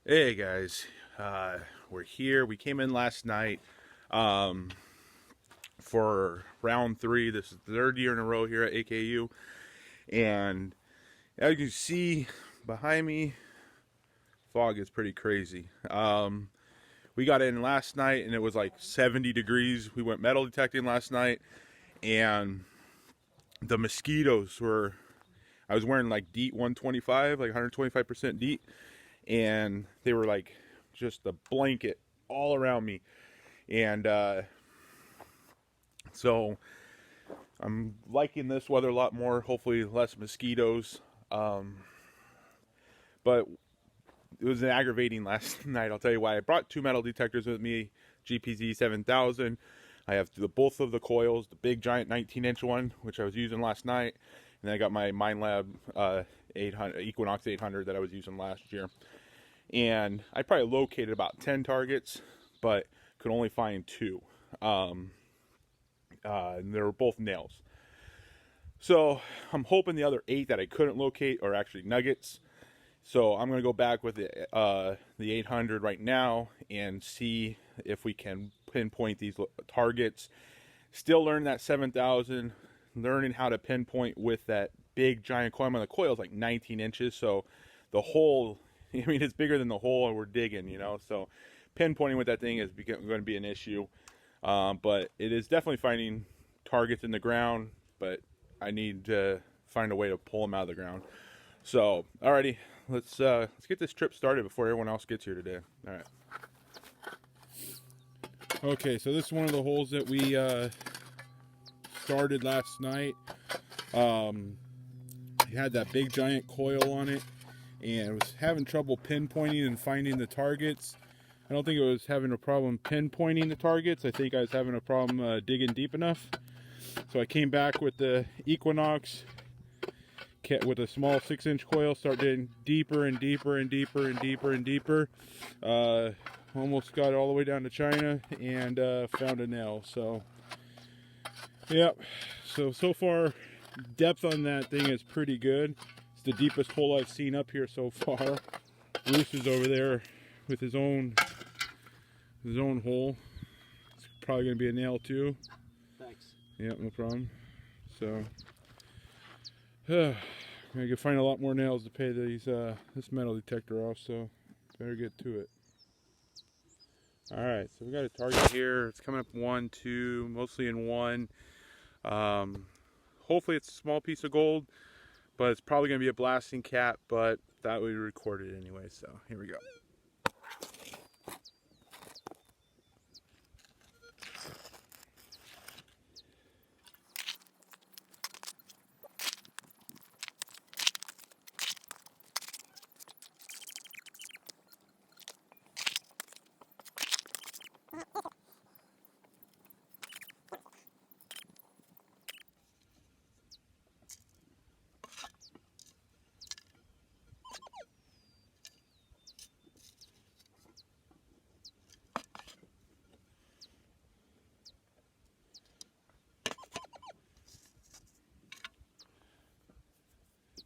Hey guys, we're here. We came in last night um, for round three. This is the third year in a row here at AKU, and as you can see behind me, fog is pretty crazy. We got in last night and it was like 70 degrees. We went metal detecting last night, and the mosquitoes were. I was wearing like DEET 125, like 125% DEET, and they were like just a blanket all around me. And so I'm liking this weather a lot more. Hopefully, less mosquitoes. But it was aggravating last night. I'll tell you why. I brought two metal detectors with me, GPZ 7000. I have both of the coils, the big giant 19-inch one, which I was using last night, and then I got my MindLab 800 Equinox 800 that I was using last year. And I probably located about 10 targets, but could only find two. And they were both nails. So I'm hoping the other 8 that I couldn't locate are actually nuggets. So I'm going to go back with the 800 right now and see if we can pinpoint these targets. Still learning that 7000, learning how to pinpoint with that big giant coil. The coil is like 19 inches, so the hole, I mean, it's bigger than the hole we're digging, you know. So pinpointing with that thing is going to be an issue. But it is definitely finding targets in the ground, but I need to find a way to pull them out of the ground. So, alrighty, let's get this trip started before everyone else gets here today. All right. Okay, so this is one of the holes that we started last night. It had that big giant coil on it, and was having trouble pinpointing and finding the targets. I don't think it was having a problem pinpointing the targets. I think I was having a problem digging deep enough. So I came back with the Equinox with a small 6-inch coil, start getting deeper and deeper and deeper and deeper and deeper. Almost got it all the way down to China and found a nail. So, yep. So far, depth on that thing is pretty good. It's the deepest hole I've seen up here so far. Bruce is over there with his own hole. It's probably gonna be a nail too. Thanks. Yep, no problem. So. I can find a lot more nails to pay this metal detector off, so better get to it. Alright, so we got a target here. It's coming up 1, 2, mostly in 1. Hopefully it's a small piece of gold, but it's probably going to be a blasting cap, but that we recorded anyway, so here we go.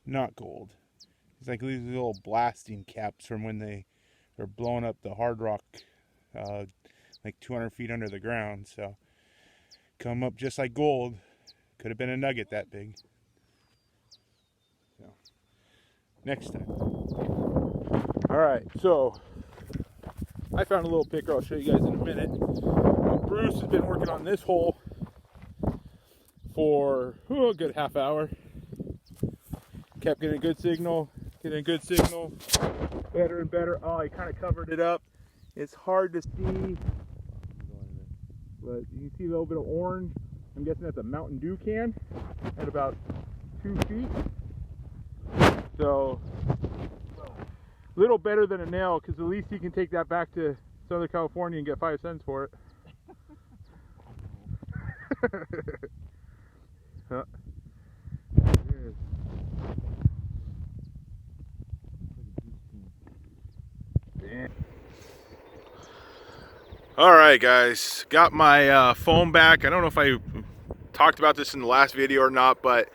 Not gold. It's like these little blasting caps from when they're blowing up the hard rock like 200 feet under the ground. So come up just like gold. Could have been a nugget that big. So next time. Alright, so I found a little picker. I'll show you guys in a minute. Bruce has been working on this hole for a good half hour. Kept getting a good signal, better and better. Oh, I kind of covered it up. It's hard to see, but you can see a little bit of orange. I'm guessing that's a Mountain Dew can at about 2 feet. So, a little better than a nail, because at least you can take that back to Southern California and get 5 cents for it. Huh. Alright guys, got my phone back. I don't know if I talked about this in the last video or not, but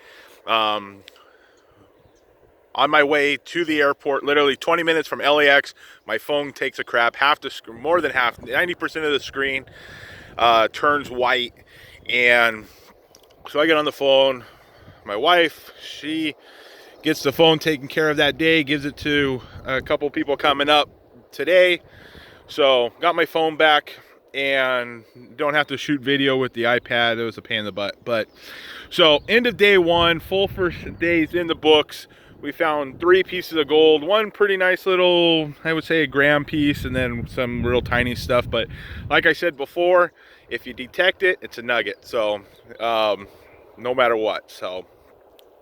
On my way to the airport, literally 20 minutes from LAX, my phone takes a crap. Half the screen, more than half, 90% of the screen turns white. And so I get on the phone. My wife, she gets the phone taken care of that day, gives it to a couple people coming up today. So got my phone back and don't have to shoot video with the iPad. It was a pain in the butt. But so end of day one, full first days in the books. We found 3 pieces of gold, one pretty nice little, I would say a gram piece, and then some real tiny stuff. But like I said before, if you detect it, it's a nugget. So no matter what. So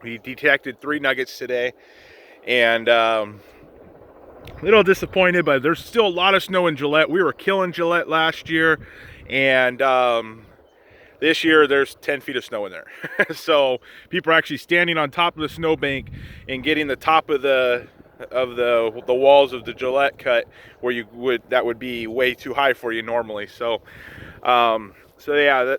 we detected 3 nuggets today, and a little disappointed, but there's still a lot of snow in Gillette. We were killing Gillette last year, and this year there's 10 feet of snow in there. So people are actually standing on top of the snowbank and getting the top of the walls of the Gillette cut, where that would be way too high for you normally. So yeah,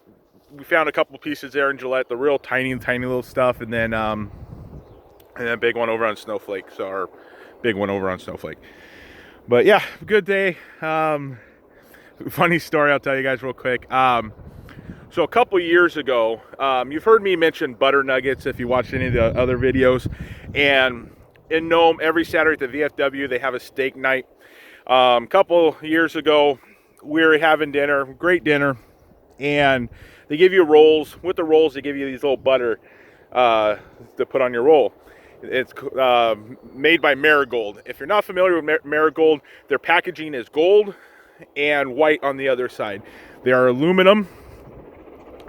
we found a couple pieces there in Gillette, the real tiny little stuff, and then a big one over on Snowflake. So our big one over on Snowflake. But yeah, good day. Funny story I'll tell you guys real quick. So a couple years ago, you've heard me mention butter nuggets if you watched any of the other videos. And in Nome, every Saturday at the VFW, they have a steak night. A couple years ago, we were having dinner, great dinner. And they give you rolls. With the rolls, they give you these little butter to put on your roll. It's made by Marigold. If you're not familiar with Marigold, their packaging is gold and white on the other side. They are aluminum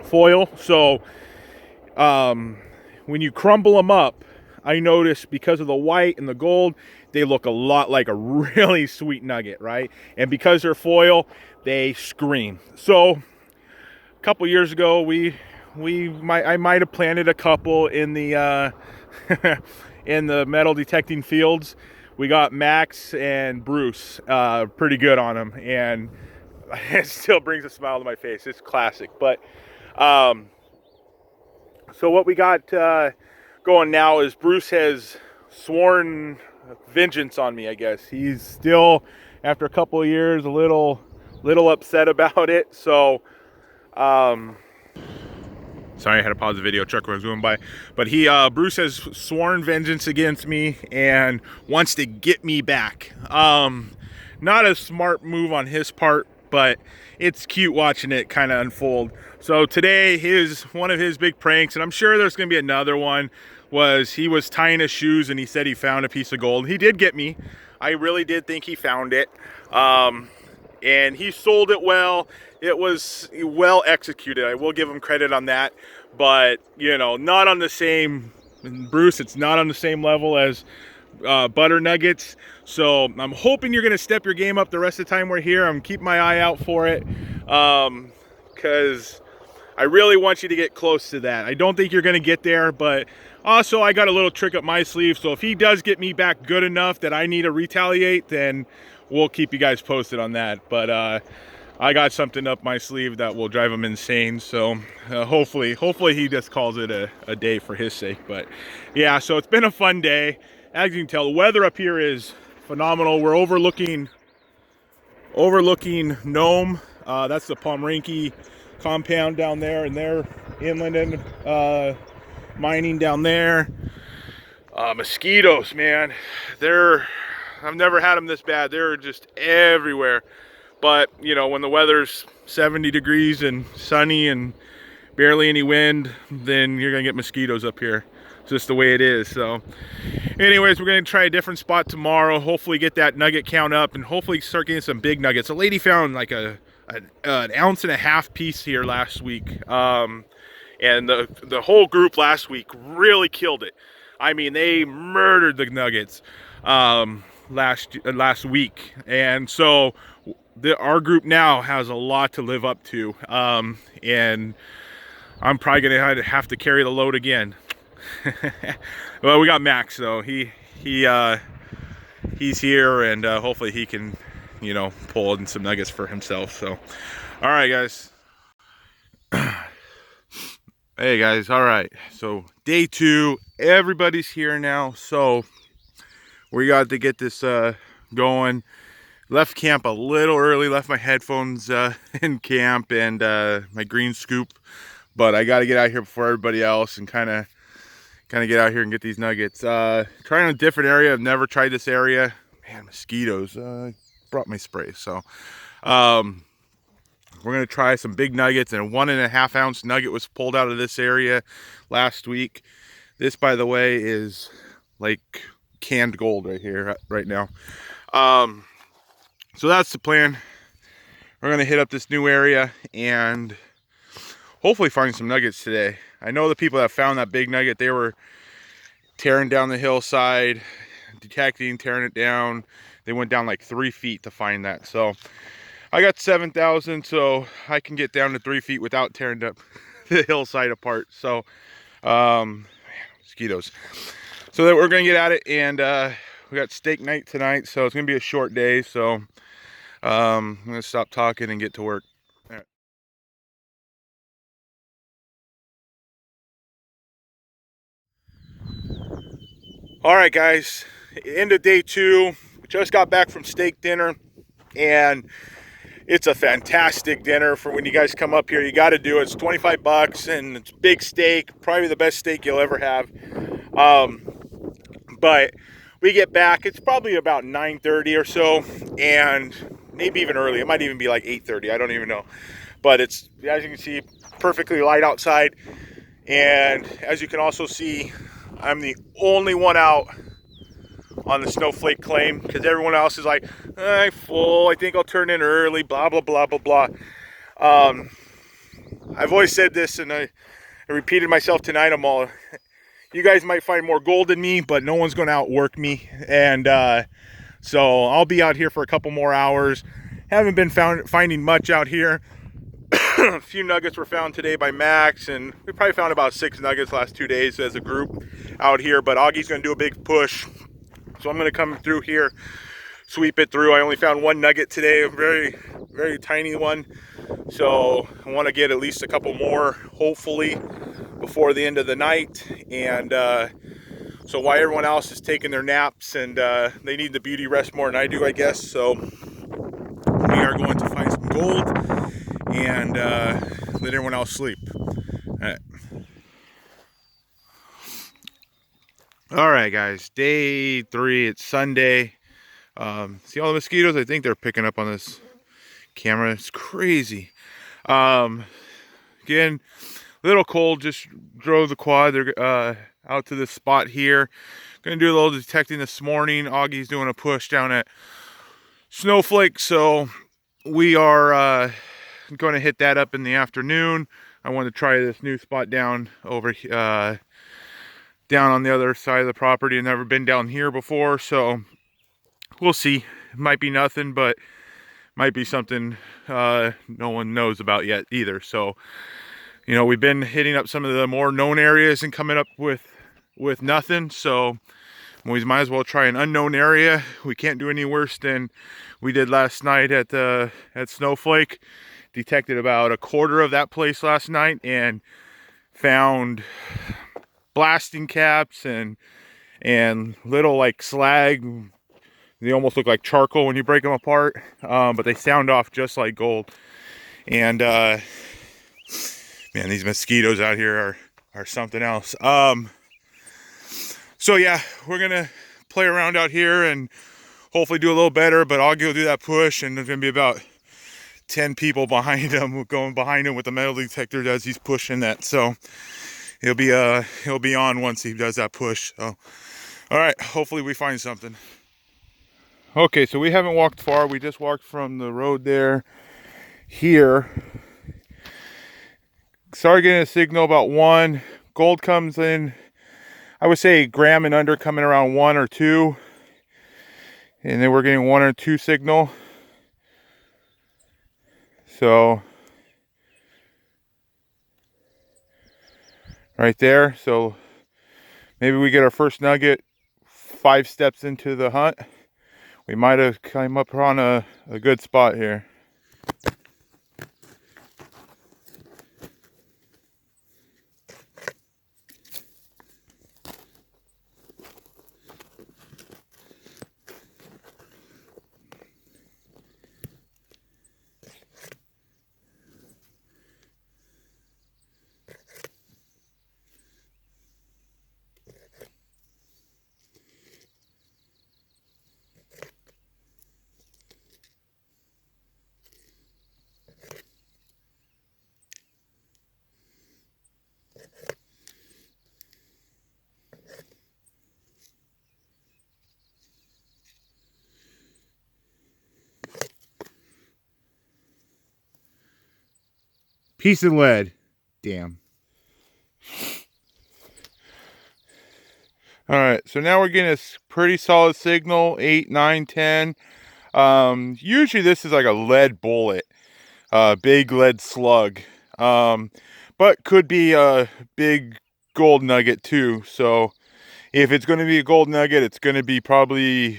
foil, so when you crumble them up, I noticed because of the white and the gold, they look a lot like a really sweet nugget, right? And because they're foil, they scream. So a couple years ago, I might have planted a couple in the in the metal detecting fields. We got Max and Bruce pretty good on them, and it still brings a smile to my face. It's classic. But so what we got going now is Bruce has sworn vengeance on me, I guess. He's still, after a couple of years, a little upset about it. So sorry, I had to pause the video. Truck was going by. But Bruce has sworn vengeance against me and wants to get me back. Not a smart move on his part, but it's cute watching it kind of unfold. So today, one of his big pranks, and I'm sure there's going to be another one, was he was tying his shoes and he said he found a piece of gold. He did get me. I really did think he found it. And he sold it well. It was well executed. I will give him credit on that. But, you know, not on the same, Bruce, it's not on the same level as butter nuggets. So I'm hoping you're going to step your game up the rest of the time we're here. I'm keeping my eye out for it. Because I really want you to get close to that. I don't think you're going to get there, but also I got a little trick up my sleeve. So if he does get me back good enough that I need to retaliate, then we'll keep you guys posted on that. But I got something up my sleeve that will drive him insane. So hopefully he just calls it a day for his sake. But yeah, so it's been a fun day. As you can tell, the weather up here is phenomenal. We're overlooking Nome. That's the Pomerinky compound down there, and they're inland mining down there. Mosquitoes, man, I've never had them this bad. They're just everywhere. But you know, when the weather's 70 degrees and sunny and barely any wind, then you're gonna get mosquitoes up here. It's just the way it is. So anyways, we're gonna try a different spot tomorrow, hopefully get that nugget count up, and hopefully start getting some big nuggets. A lady found like an ounce and a half piece here last week, and the whole group last week really killed it. I mean, they murdered the nuggets last week, and so our group now has a lot to live up to, and I'm probably gonna have to carry the load again. Well, we got Max, though. He's here, and hopefully he can, you know, pull in some nuggets for himself. So, all right, guys. Hey, guys. All right. So day 2, everybody's here now. So we got to get this going. Left camp a little early, left my headphones in camp and my green scoop, but I got to get out here before everybody else and kind of get out here and get these nuggets. Trying a different area. I've never tried this area. Man, mosquitoes. Brought my spray, so we're gonna try some big nuggets. And a 1.5 ounce nugget was pulled out of this area last week. This, by the way, is like canned gold right here, right now. So that's the plan. We're gonna hit up this new area and hopefully find some nuggets today. I know the people that found that big nugget, they were tearing down the hillside, detecting, tearing it down. They went down like 3 feet to find that. So I got 7,000, so I can get down to 3 feet without tearing up the hillside apart. So mosquitoes. So that we're gonna get at it, and we got steak night tonight, so it's gonna be a short day. So I'm gonna stop talking and get to work. All right, guys, end of day 2. Just got back from steak dinner, and it's a fantastic dinner for when you guys come up here. You got to do it. It's 25 bucks, and it's big steak, probably the best steak you'll ever have. But we get back, it's probably about 9:30 or so, and maybe even early. It might even be like 8:30. I don't even know. But it's, as you can see, perfectly light outside. And as you can also see, I'm the only one out on the snowflake claim, because everyone else is like, I'm full, I think I'll turn in early, blah, blah, blah, blah, blah. I've always said this, and I repeated myself tonight. You guys might find more gold than me, but no one's going to outwork me. And so I'll be out here for a couple more hours. Haven't been finding much out here. A few nuggets were found today by Max, and we probably found about 6 nuggets last 2 days as a group out here. But Augie's going to do a big push, so I'm going to come through here, sweep it through. I only found 1 nugget today, a very, very tiny one. So I want to get at least a couple more, hopefully, before the end of the night. And so while everyone else is taking their naps, and they need the beauty rest more than I do, I guess. So we are going to find some gold and let everyone else sleep. All right, guys, day 3. It's Sunday. See all the mosquitoes? I think they're picking up on this camera. It's crazy. Again, a little cold. Just drove the quad. They're out to this spot here. Gonna do a little detecting this morning. Augie's doing a push down at Snowflake, so we are going to hit that up in the afternoon. I want to try this new spot down over down on the other side of the property. I've never been down here before, so we'll see. It might be nothing, but might be something no one knows about yet either. So, you know, we've been hitting up some of the more known areas and coming up with nothing. So we might as well try an unknown area. We can't do any worse than we did last night at Snowflake. Detected about a quarter of that place last night and found blasting caps and little like slag. They almost look like charcoal when you break them apart, but they sound off just like gold. And man, these mosquitoes out here are something else. So yeah, we're gonna play around out here and hopefully do a little better, but I'll go do that push, and there's gonna be about 10 people behind him, going behind him with the metal detector as he's pushing that. So he'll be on once he does that push. So all right, hopefully we find something. Okay, so we haven't walked far. We just walked from the road there here. Started getting a signal about 1. Gold comes in, I would say, gram and under, coming around 1 or 2. And then we're getting 1 or 2 signal. So right there. So maybe we get our first nugget 5 steps into the hunt. We might have come up on a good spot here. Piece of lead. Damn. All right, so now we're getting a pretty solid signal, 8, 9, 10. Usually this is like a lead bullet, big lead slug, but could be a big gold nugget too. So if it's going to be a gold nugget, it's going to be probably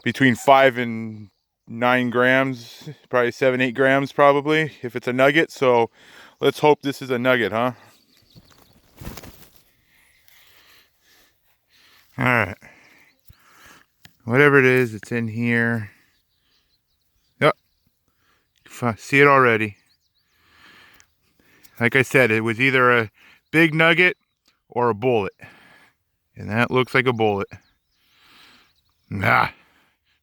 between 5 and 9 grams, probably 7, 8 grams probably, if it's a nugget. So let's hope this is a nugget, huh? All right. Whatever it is, it's in here. Yep. See it already. Like I said, it was either a big nugget or a bullet. And that looks like a bullet. Nah,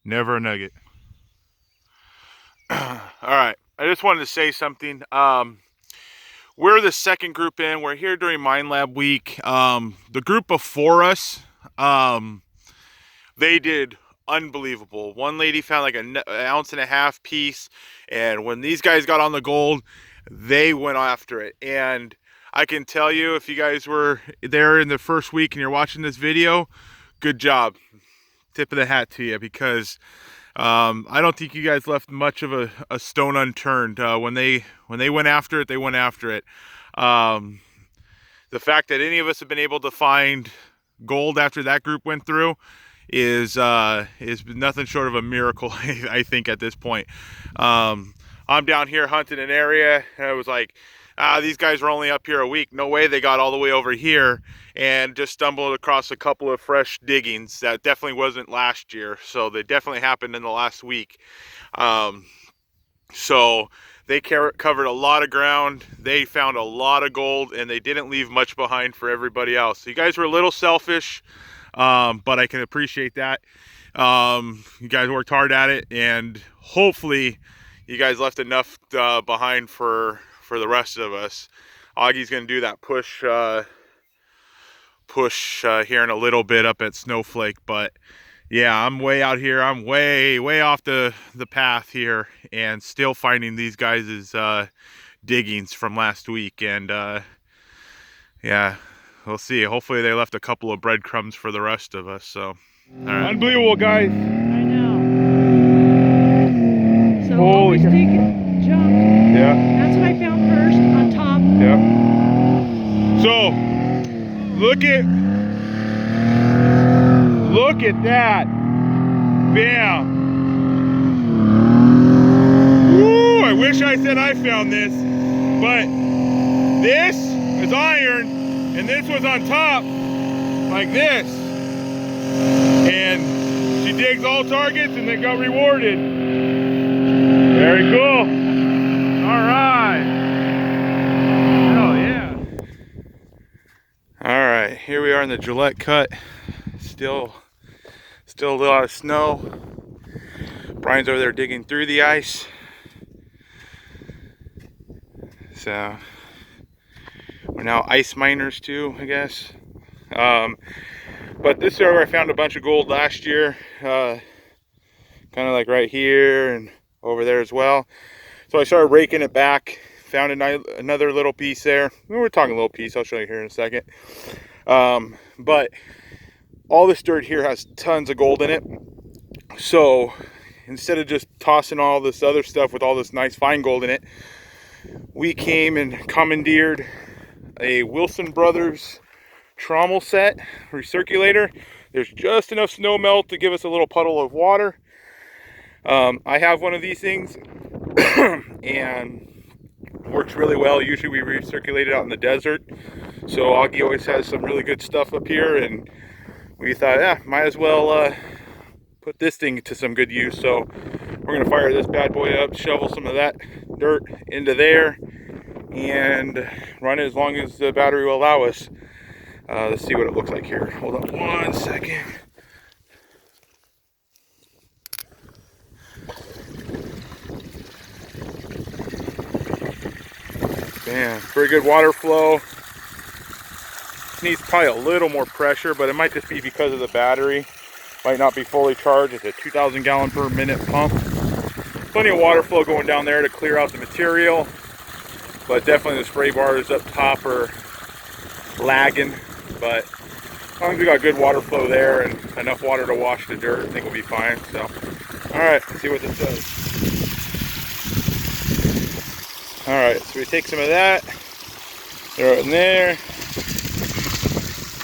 never a nugget. All right, I just wanted to say something. We're the second group in. We're here during Mine Lab week. The group before us, they did unbelievable. One lady found like an ounce and a half piece, and when these guys got on the gold, they went after it. And I can tell you, if you guys were there in the first week and you're watching this video, good job. Tip of the hat to you, because I don't think you guys left much of a stone unturned. When they went after it, they went after it. The fact that any of us have been able to find gold after that group went through is nothing short of a miracle, I think, at this point. I'm down here hunting an area, and I was like, these guys were only up here a week. No way they got all the way over here, and just stumbled across a couple of fresh diggings that definitely wasn't last year. So they definitely happened in the last week. So they covered a lot of ground. They found a lot of gold, and they didn't leave much behind for everybody else. So you guys were a little selfish, but I can appreciate that. You guys worked hard at it, and hopefully you guys left enough behind for the rest of us. Augie's gonna do that push here in a little bit up at Snowflake, but yeah, I'm way out here. I'm way off the path here, and still finding these guys' diggings from last week. And yeah, we'll see. Hopefully they left a couple of breadcrumbs for the rest of us. So, all right. Unbelievable, guys. I know. So Holy always dig junk. Yeah. That's what I found first on top. Yep. So look at that. Bam. Woo, I wish I said I found this, but this is iron, and this was on top like this. And she digs all targets, and they got rewarded. Very cool. All right. Hell yeah. All right, here we are in the Gillette Cut. Still a lot of snow. Brian's over there digging through the ice. So we're now ice miners too, I guess. But this is where I found a bunch of gold last year. Kind of like right here and over there as well. So I started raking it back. Found another little piece there. We're talking a little piece. I'll show you here in a second. But all this dirt here has tons of gold in it. So instead of just tossing all this other stuff with all this nice fine gold in it, we came and commandeered a Wilson Brothers trommel set recirculator. There's just enough snow melt to give us a little puddle of water. I have one of these things and works really well. Usually we recirculate it out in the desert. So Augie always has some really good stuff up here, and we thought, yeah, might as well put this thing to some good use. So we're gonna fire this bad boy up, shovel some of that dirt into there, and run it as long as the battery will allow us. Let's see what it looks like here. Hold on one second. Man, pretty good water flow. Needs probably a little more pressure, but it might just be because of the battery. Might not be fully charged. It's a 2,000 gallon per minute pump. Plenty of water flow going down there to clear out the material. but definitely the spray bars up top are lagging. But as long as we got good water flow there and enough water to wash the dirt, I think we'll be fine. So, all right, let's see what this does. All right, so we take some of that, throw it in there.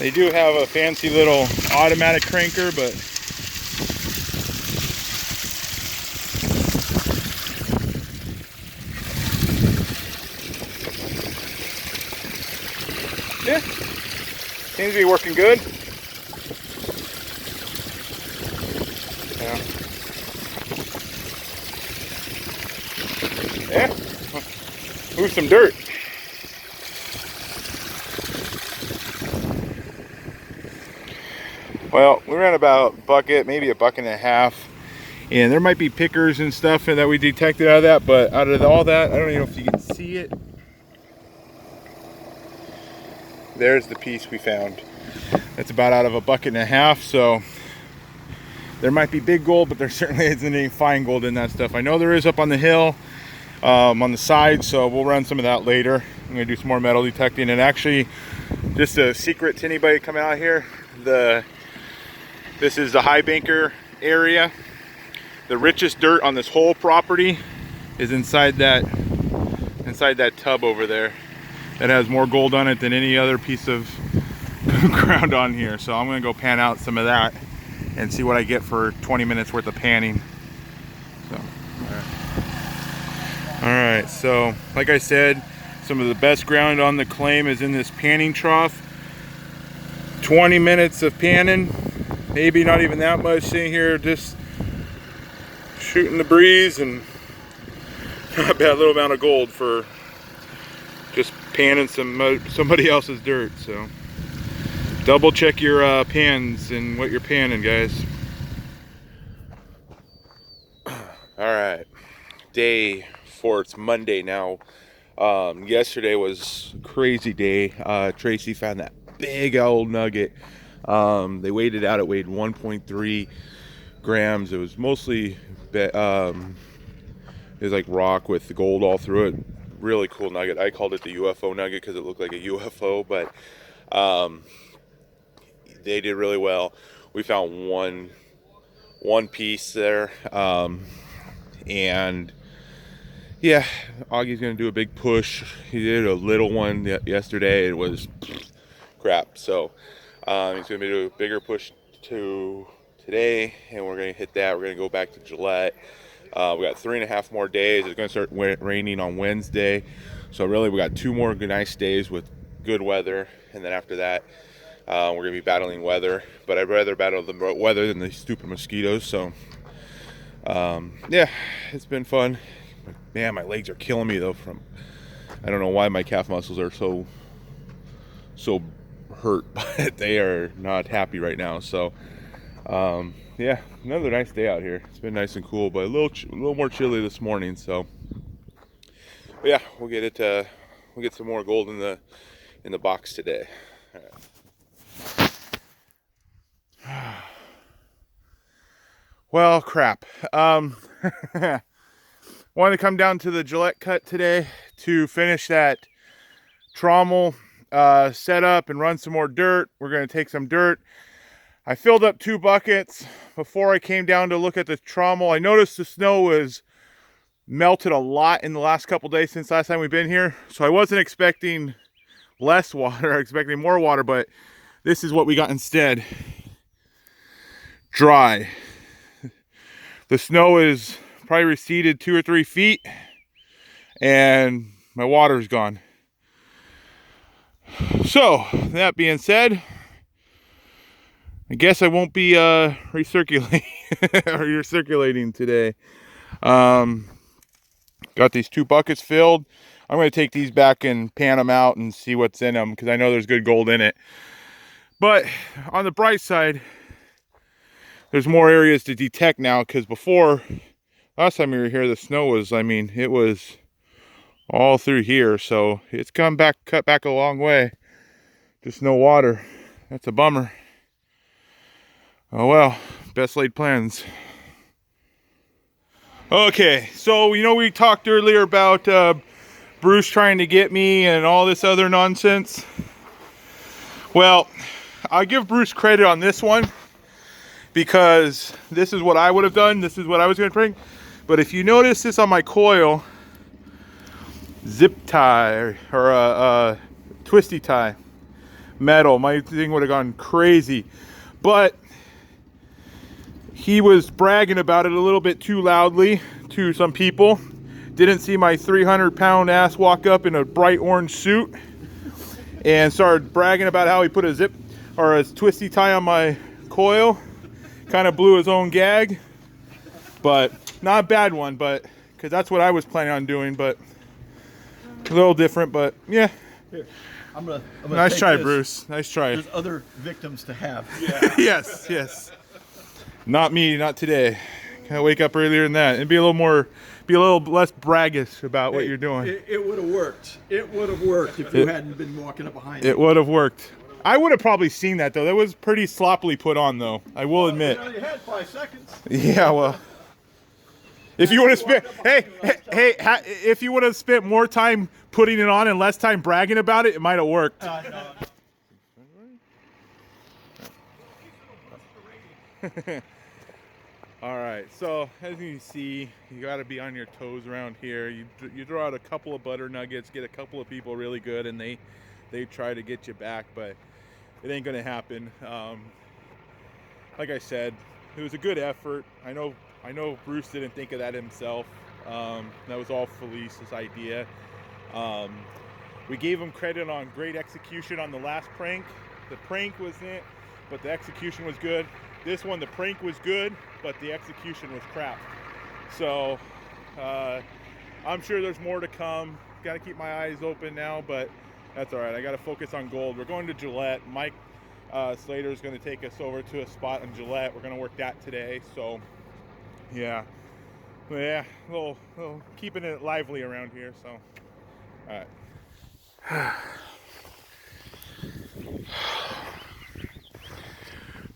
They do have a fancy little automatic cranker, but yeah, seems to be working good. Yeah, move some dirt. Well, we ran about a bucket, maybe a bucket and a half, and there might be pickers and stuff that we detected out of that, but out of all that, I don't even know if you can see it. There's the piece we found. That's about out of a bucket and a half, so there might be big gold, but there certainly isn't any fine gold in that stuff. I know there is up on the hill, on the side, so we'll run some of that later. I'm gonna do some more metal detecting, and actually, just a secret to anybody coming out here, this is the high banker area. The richest dirt on this whole property is inside that tub over there. That has more gold on it than any other piece of ground on here. So I'm gonna go pan out some of that and see what I get for 20 minutes worth of panning. So, all right, so like I said, some of the best ground on the claim is in this panning trough. 20 minutes of panning, maybe not even that much, sitting here just shooting the breeze, and not a bad little amount of gold for just panning somebody else's dirt. So double check your pans and what you're panning, guys. All right, day 4, it's Monday now. Yesterday was a crazy day. Tracy found that big old nugget. They weighed it out, it weighed 1.3 grams. It was mostly it was like rock with the gold all through it. Really cool nugget. I called it the UFO nugget because it looked like a UFO, but they did really well. We found one piece there, and yeah, Augie's gonna do a big push. He did a little one yesterday. It was crap. So he's gonna do a bigger push today, and we're gonna hit that. We're gonna go back to Gillette. We got 3.5 more days. It's gonna start raining on Wednesday, so really we got 2 more nice days with good weather, and then after that we're gonna be battling weather. But I'd rather battle the weather than the stupid mosquitoes. So yeah, it's been fun. Man, my legs are killing me though. I don't know why my calf muscles are so hurt, but they are not happy right now. So yeah, another nice day out here. It's been nice and cool, but a little more chilly this morning. So but yeah, we'll get some more gold in the box today. All right. Well, crap. Wanted to come down to the Gillette cut today to finish that trommel set up and run some more dirt. We're going to take some dirt. I filled up 2 buckets before I came down to look at the trommel. I noticed the snow was melted a lot in the last couple days since last time we've been here. So I wasn't expecting less water, I was expecting more water, but this is what we got instead. Dry. The snow is probably receded 2 or 3 feet, and my water's gone. So that being said, I guess I won't be recirculating or recirculating today. Got these 2 buckets filled. I'm going to take these back and pan them out and see what's in them, because I know there's good gold in it. But on the bright side, there's more areas to detect now, because before, last time we were here, the snow was, I mean, it was all through here. So it's cut back a long way. Just no water. That's a bummer. Oh well, best laid plans. Okay, so you know we talked earlier about Bruce trying to get me and all this other nonsense. Well, I'll give Bruce credit on this one because this is what I would have done. This is what I was going to bring. But if you notice this on my coil, zip tie or a twisty tie metal, my thing would have gone crazy. But he was bragging about it a little bit too loudly to some people. Didn't see my 300-pound ass walk up in a bright orange suit and started bragging about how he put a zip or a twisty tie on my coil. Kind of blew his own gag, but not a bad one, but because that's what I was planning on doing, but a little different, but yeah. Here, I'm gonna Nice try, this. Bruce. Nice try. There's other victims to have. Yeah. Yes, yes. Not me, not today. Gotta wake up earlier than that and be a little less braggish about what you're doing. It would have worked. It would have worked if you hadn't been walking up behind It would have worked. I would have probably seen that though. That was pretty sloppily put on though. I will admit. You had 5 seconds. Yeah, well. If you would have spent, if you would have spent more time putting it on and less time bragging about it, it might have worked. All right, so as you can see, you got to be on your toes around here. You throw out a couple of butter nuggets, get a couple of people really good, and they try to get you back, but it ain't gonna happen. Like I said, it was a good effort. I know Bruce didn't think of that himself. That was all Felice's idea. We gave him credit on great execution on the last prank. The prank was it, but the execution was good. This one, the prank was good, but the execution was crap. So I'm sure there's more to come. Got to keep my eyes open now, but that's all right. I got to focus on gold. We're going to Gillette. Mike Slater is going to take us over to a spot in Gillette. We're going to work that today. So yeah, a little keeping it lively around here. So all right.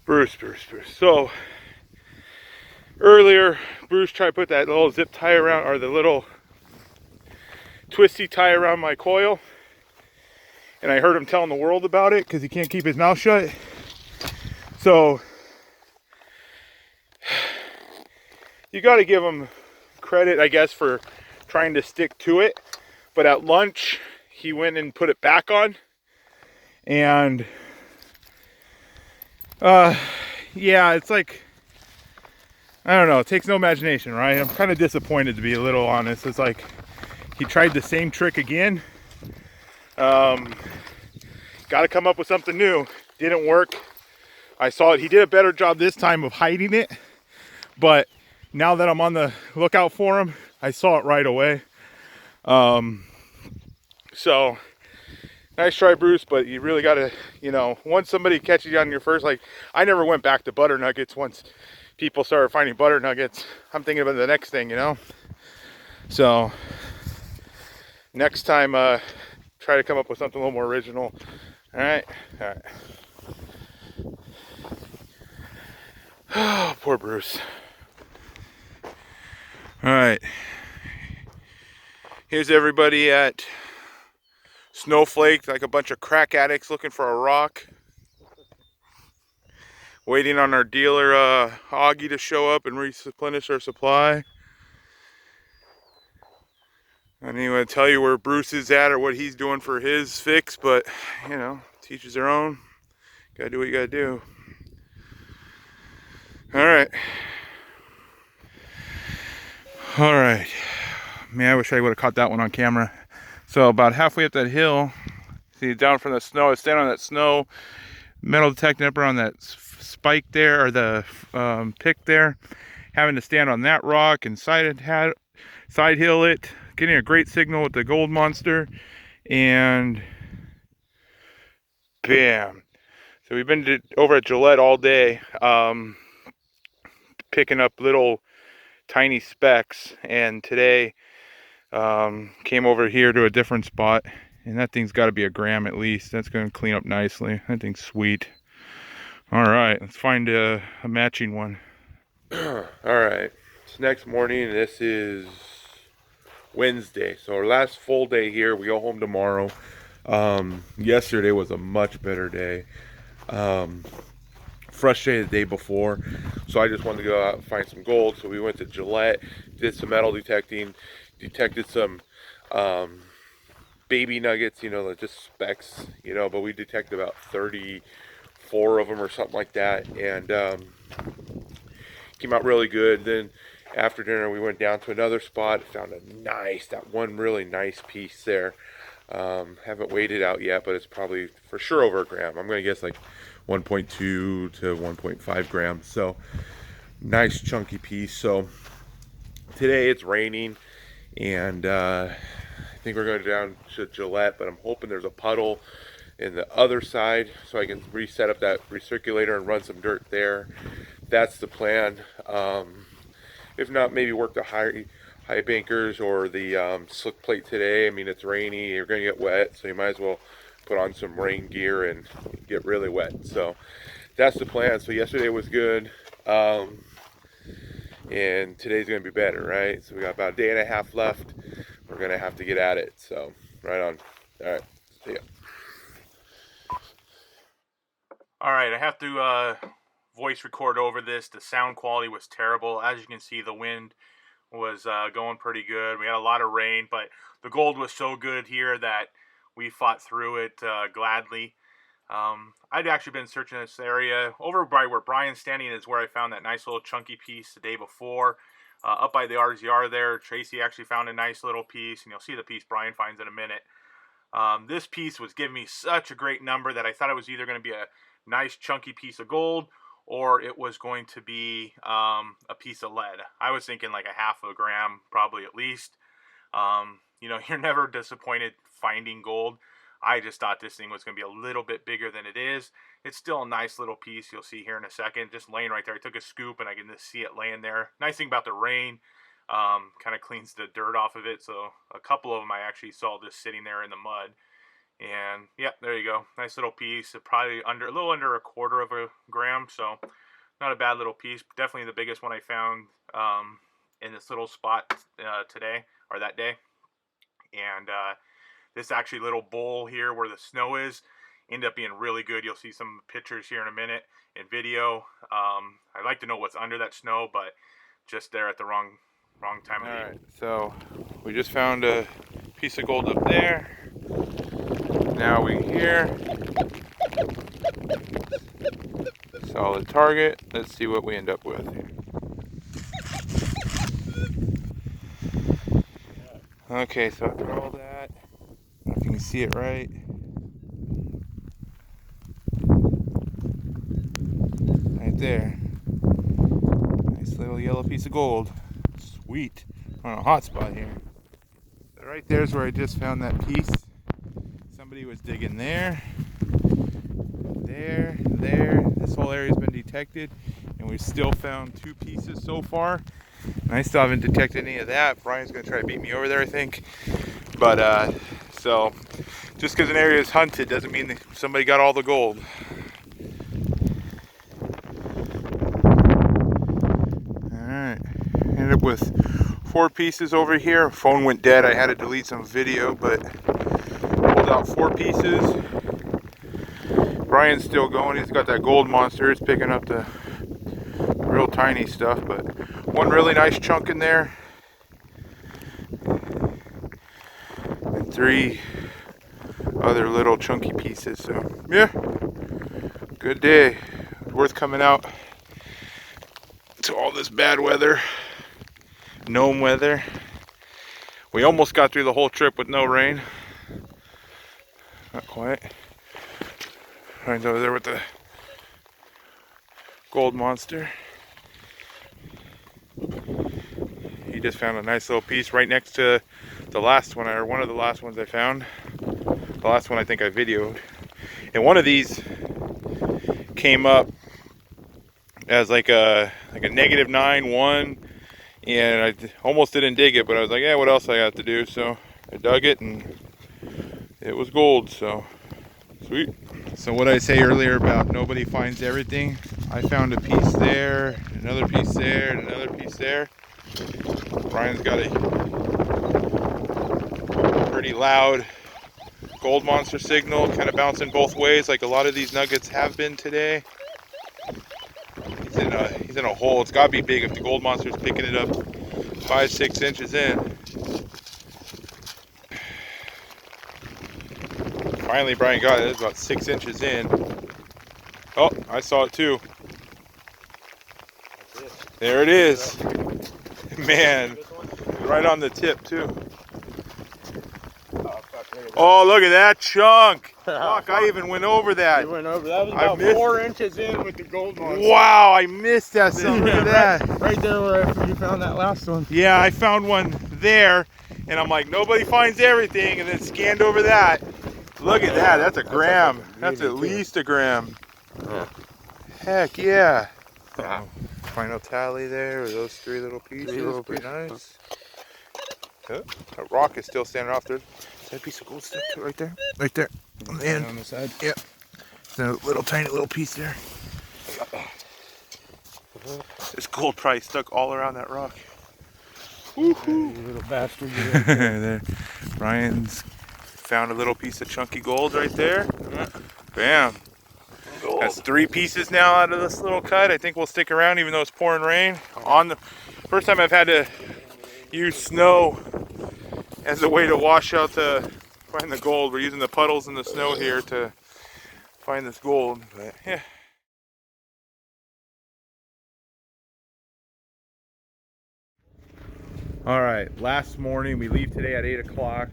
Bruce. So earlier, Bruce tried to put that little zip tie around, or the little twisty tie around my coil. And I heard him telling the world about it because he can't keep his mouth shut. So you got to give him credit, I guess, for trying to stick to it. But at lunch, he went and put it back on. And yeah, it's like, I don't know, it takes no imagination, right? I'm kind of disappointed, to be a little honest. It's like he tried the same trick again. Got to come up with something new. Didn't work. I saw it. He did a better job this time of hiding it, but now that I'm on the lookout for him, I saw it right away. So nice try, Bruce, but you really got to, once somebody catches you on your first, like, I never went back to butter nuggets once people started finding butter nuggets. I'm thinking about the next thing, So next time, try to come up with something a little more original. All right. Oh, poor Bruce. All right. Here's everybody at Snowflake, like a bunch of crack addicts looking for a rock. Waiting on our dealer, Augie, to show up and replenish our supply. I didn't even tell you where Bruce is at or what he's doing for his fix, but, teach their own. Gotta do what you gotta do. All right. Man, I wish I would have caught that one on camera. So about halfway up that hill, see, down from the snow, I stand on that snow, metal detecting up around that spike there, or the pick there, having to stand on that rock and side hill it, getting a great signal with the gold monster, and bam. So we've been over at Gillette all day, picking up little tiny specks, and today came over here to a different spot, and that thing's got to be a gram at least. That's going to clean up nicely. That thing's sweet. All right, let's find a matching one. All right, it's next morning. This is Wednesday. So our last full day here. We go home tomorrow. Yesterday was a much better day. Frustrated the day before, so I just wanted to go out and find some gold. So we went to Gillette, did some metal detecting, detected some baby nuggets, you know, just specks, you know, but we detected about 34 of them or something like that, and came out really good. Then after dinner we went down to another spot, found that one really nice piece there. Haven't weighed it out yet, but it's probably for sure over a gram. I'm gonna guess like 1.2 to 1.5 grams. So nice chunky piece. So today it's raining, and I think we're going down to Gillette, but I'm hoping there's a puddle in the other side so I can reset up that recirculator and run some dirt there. That's the plan. If not, maybe work the high bankers or the slick plate today. I mean, it's rainy, you're gonna get wet, so you might as well put on some rain gear and get really wet. So that's the plan. So yesterday was good, and today's gonna be better, right? So we got about a day and a half left. We're gonna have to get at it. So right on. All right, see ya. All right, I have to voice record over this. The sound quality was terrible. As you can see, the wind was going pretty good. We had a lot of rain, but the gold was so good here that we fought through it gladly. I'd actually been searching this area. Over by where Brian's standing is where I found that nice little chunky piece the day before. Up by the RZR there, Tracy actually found a nice little piece, and you'll see the piece Brian finds in a minute. This piece was giving me such a great number that I thought it was either going to be a nice chunky piece of gold or it was going to be a piece of lead. I was thinking like a half of a gram, probably at least. You know, you're never disappointed finding gold. I just thought this thing was going to be a little bit bigger than it is. It's still a nice little piece. You'll see here in a second, just laying right there. I took a scoop and I can just see it laying there. Nice thing about the rain, kind of cleans the dirt off of it. So a couple of them I actually saw just sitting there in the mud. And yeah, there you go. Nice little piece. Probably a little under a quarter of a gram. So not a bad little piece. Definitely the biggest one I found in this little spot today or that day. And this actually little bowl here where the snow is ended up being really good. You'll see some pictures here in a minute in video. I'd like to know what's under that snow, but just there at the wrong time of the year. All right, so we just found a piece of gold up there. Now we here. Solid target. Let's see what we end up with here. Okay, so after all that, I don't know if you can see it right. Right there. Nice little yellow piece of gold. Sweet. On a hot spot here. So right there's where I just found that piece. Somebody was digging there. There. This whole area's been detected, and we've still found 2 pieces so far. And I still haven't detected any of that. Brian's gonna try to beat me over there, I think. But so just because an area is hunted doesn't mean that somebody got all the gold. Alright, ended up with 4 pieces over here. Phone went dead. I had to delete some video, but pulled out 4 pieces. Brian's still going. He's got that gold monster. He's picking up the real tiny stuff, but one really nice chunk in there. And 3 other little chunky pieces. So, yeah. Good day. Worth coming out to all this bad weather. Gnome weather. We almost got through the whole trip with no rain. Not quite. Ryan's over there with the gold monster. He just found a nice little piece right next to the last one, or one of the last ones I found. The last one I think I videoed. And one of these came up as like a -9, 1, and I almost didn't dig it, but I was like, yeah, what else I got to do? So I dug it, and it was gold. So sweet. So what I say earlier about nobody finds everything, I found a piece there, another piece there, and another piece there. Brian's got a pretty loud gold monster signal, kind of bouncing both ways like a lot of these nuggets have been today. He's in a hole. It's got to be big if the gold monster's picking it up 5-6 inches in. Finally, Brian got it. It's about 6 inches in. Oh, I saw it too. There it is. Man, right on the tip too. Oh, look at that chunk. Fuck, I even went over that. You went over. That was about 4 inches in with the gold monster. Wow, I missed that. So look at that. Right there where you found that last one. Yeah, I found one there, and I'm like, nobody finds everything, and then scanned over that. Look at that. That's a gram. That's at least a gram. Yeah. Heck yeah. Final tally there with those 3 little pieces. Will be nice. Oh, that rock is still standing off there. Is that a piece of gold stuck to it right there? Right there. On the end. On the side. Yep. There's a little tiny little piece there. This gold probably stuck all around that rock. Woohoo! You little bastard. There. Brian's found a little piece of chunky gold right there. Bam. That's 3 pieces now out of this little cut. I think we'll stick around even though it's pouring rain. On the first time I've had to use snow as a way to wash out the find the gold. We're using the puddles in the snow here to find this gold. But yeah. All right, last morning we leave today at 8 o'clock.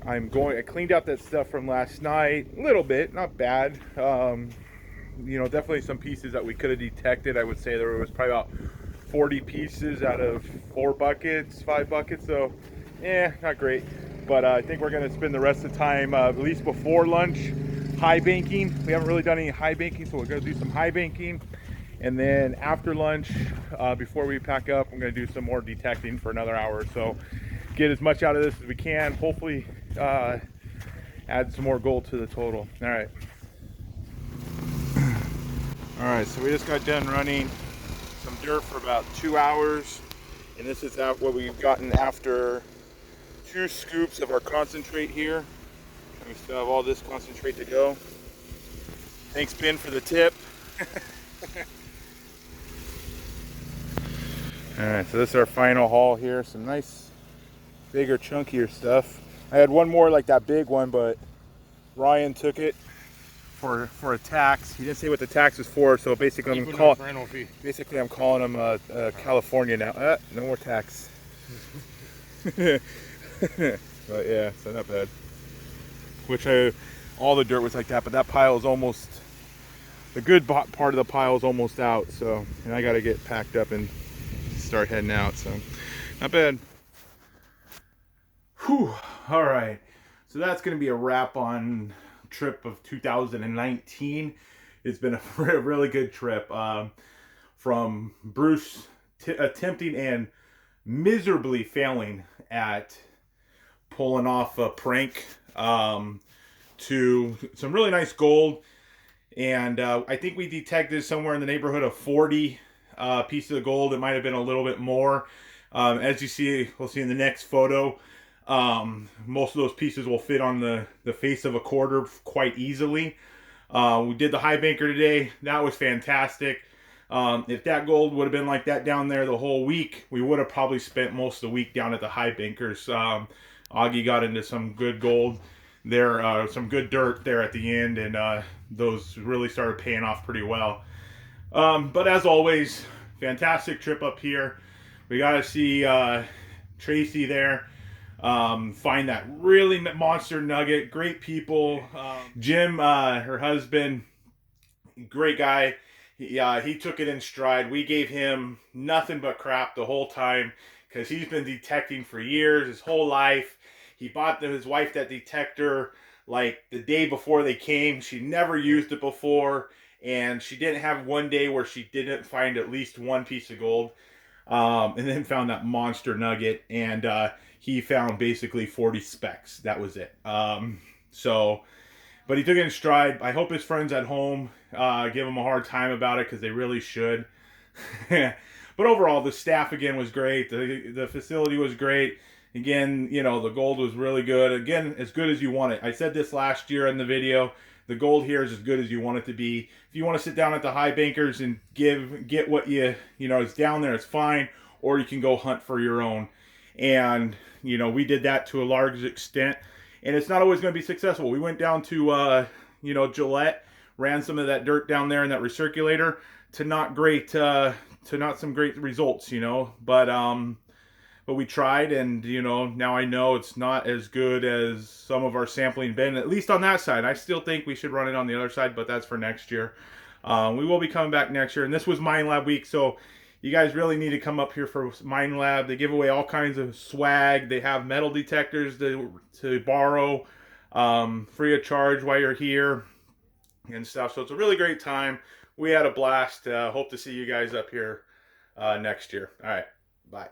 I cleaned out that stuff from last night a little bit, not bad. You know, definitely some pieces that we could have detected. I would say there was probably about 40 pieces out of 4 buckets, 5 buckets. So, not great. But I think we're gonna spend the rest of the time, at least before lunch, high banking. We haven't really done any high banking, so we're gonna do some high banking. And then after lunch, before we pack up, I'm gonna do some more detecting for another hour or so. Get as much out of this as we can. Hopefully add some more gold to the total. All right. All right, so we just got done running some dirt for about 2 hours. And this is what we've gotten after 2 scoops of our concentrate here. And we still have all this concentrate to go. Thanks, Ben, for the tip. All right, so this is our final haul here. Some nice, bigger, chunkier stuff. I had one more like that big one, but Ryan took it for a tax. He didn't say what the tax is for, so basically I'm calling him California now. No more tax. But yeah, so not bad. All the dirt was like that, but that pile is almost, the good part of the pile is almost out. So, and I got to get packed up and start heading out. So, not bad. Whew. All right. So that's going to be a wrap on trip of 2019. It's been a really good trip. From Bruce attempting and miserably failing at pulling off a prank, to some really nice gold. And I think we detected somewhere in the neighborhood of 40 pieces of gold. It might have been a little bit more. As you see, we'll see in the next photo, most of those pieces will fit on the face of a quarter quite easily. We did the high banker today. That was fantastic. If that gold would have been like that down there the whole week, we would have probably spent most of the week down at the high bankers. Augie got into some good gold there, some good dirt there at the end, and those really started paying off pretty well. But as always, fantastic trip up here. We got to see Tracy there. Find that really monster nugget. Great people. Jim, her husband, great guy. He took it in stride. We gave him nothing but crap the whole time because he's been detecting for years, his whole life. He bought his wife that detector like the day before they came. She never used it before, and she didn't have one day where she didn't find at least one piece of gold. And then found that monster nugget, and he found basically 40 specks. That was it. But he took it in stride. I hope his friends at home give him a hard time about it because they really should. But overall, the staff again was great. The facility was great. Again, you know, the gold was really good. Again, as good as you want it. I said this last year in the video. The gold here is as good as you want it to be. If you want to sit down at the high bankers and get what you know is down there, it's fine. Or you can go hunt for your own. And you know, we did that to a large extent. And it's not always going to be successful. We went down to you know, Gillette, ran some of that dirt down there in that recirculator to not some great results, you know. But we tried, and you know, now I know it's not as good as some of our sampling been, at least on that side. I still think we should run it on the other side, but that's for next year. We will be coming back next year, and this was Mine Lab week, so you guys really need to come up here for Mine Lab. They give away all kinds of swag. They have metal detectors to borrow free of charge while you're here and stuff. So it's a really great time. We had a blast. Hope to see you guys up here next year. All right, bye.